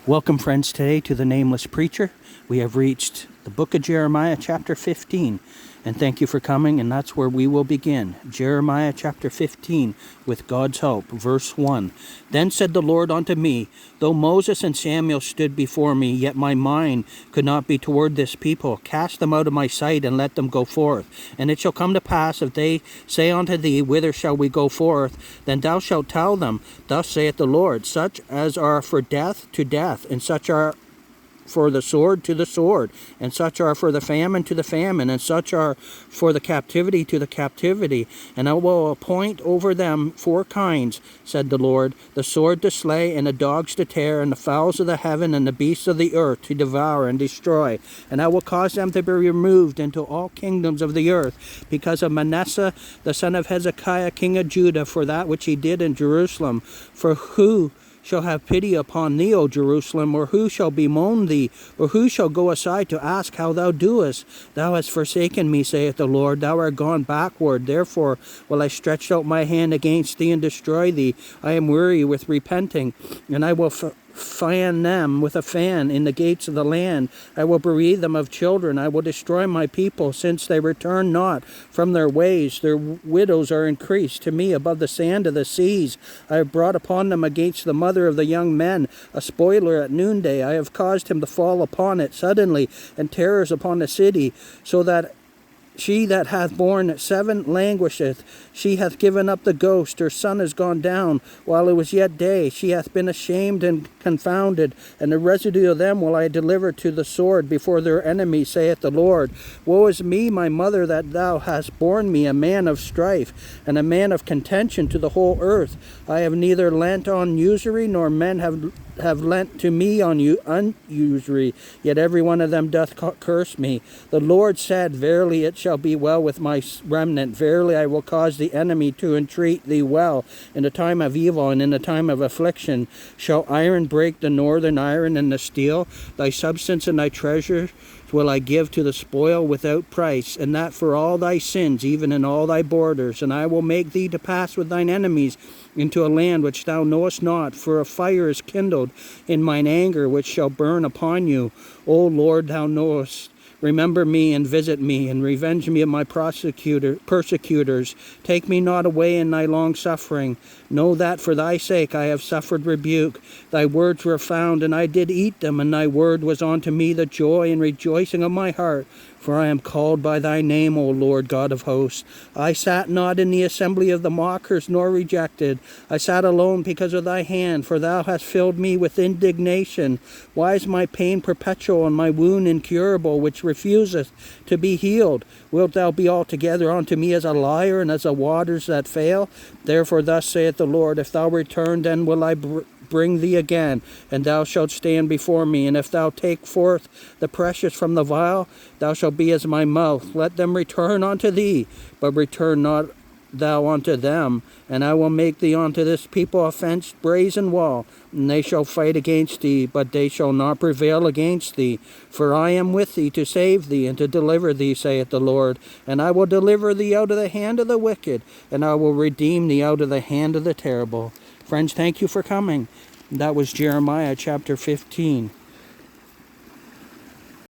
Welcome, friends, today to the Nameless Preacher. We have reached the book of Jeremiah, chapter 15. And thank you for coming, and that's where we will begin. Jeremiah chapter 15, with God's help, verse 1. Then said the Lord unto me, Though Moses and Samuel stood before me, yet my mind could not be toward this people. Cast them out of my sight, and let them go forth. And it shall come to pass, if they say unto thee, Whither shall we go forth? Then thou shalt tell them, Thus saith the Lord, Such as are for death to death, and such are for the sword to the sword, and such are for the famine to the famine, and such are for the captivity to the captivity. And I will appoint over them 4 kinds, said the Lord, the sword to slay, and the dogs to tear, and the fowls of the heaven, and the beasts of the earth to devour and destroy. And I will cause them to be removed into all kingdoms of the earth, because of Manasseh the son of Hezekiah king of Judah, for that which he did in Jerusalem. For who shall have pity upon thee, O Jerusalem, or who shall bemoan thee, or who shall go aside to ask how thou doest? Thou hast forsaken me, saith the Lord, thou art gone backward. Therefore will I stretch out my hand against thee and destroy thee. I am weary with repenting, and I will fan them with a fan in the gates of the land. I will bereave them of children. I will destroy my people, since they return not from their ways. Their widows are increased to me above the sand of the seas. I have brought upon them against the mother of the young men a spoiler at noonday. I have caused him to fall upon it suddenly, and terrors upon the city, so that she that hath borne 7 languisheth. She hath given up the ghost. Her son is gone down while it was yet day. She hath been ashamed and confounded, and the residue of them will I deliver to the sword before their enemies, saith the Lord. Woe is me, my mother, that thou hast borne me, a man of strife, and a man of contention to the whole earth. I have neither lent on usury, nor men have lent to me on usury, yet every one of them doth curse me. The Lord said, Verily it shall be well with my remnant. Verily I will cause the enemy to entreat thee well. In the time of evil and in the time of affliction shall iron break the northern iron and the steel. Thy substance and thy treasure will I give to the spoil without price, and that for all thy sins, even in all thy borders. And I will make thee to pass with thine enemies into a land which thou knowest not, for a fire is kindled in mine anger, which shall burn upon you. O Lord, thou knowest. Remember me and visit me, and revenge me of my persecutors. Take me not away in thy long suffering. Know that for thy sake I have suffered rebuke. Thy words were found, and I did eat them, and thy word was unto me the joy and rejoicing of my heart. For I am called by thy name, O Lord God of hosts. I sat not in the assembly of the mockers, nor rejected. I sat alone because of thy hand, for thou hast filled me with indignation. Why is my pain perpetual, and my wound incurable, which refuseth to be healed? Wilt thou be altogether unto me as a liar, and as the waters that fail? Therefore thus saith the Lord, If thou return, then will I bring thee again, and thou shalt stand before me. And if thou take forth the precious from the vial, thou shalt be as my mouth. Let them return unto thee, but return not thou unto them. And I will make thee unto this people a fenced brazen wall, and they shall fight against thee, but they shall not prevail against thee. For I am with thee to save thee and to deliver thee, saith the Lord. And I will deliver thee out of the hand of the wicked, and I will redeem thee out of the hand of the terrible. Friends, thank you for coming. That was Jeremiah chapter 15.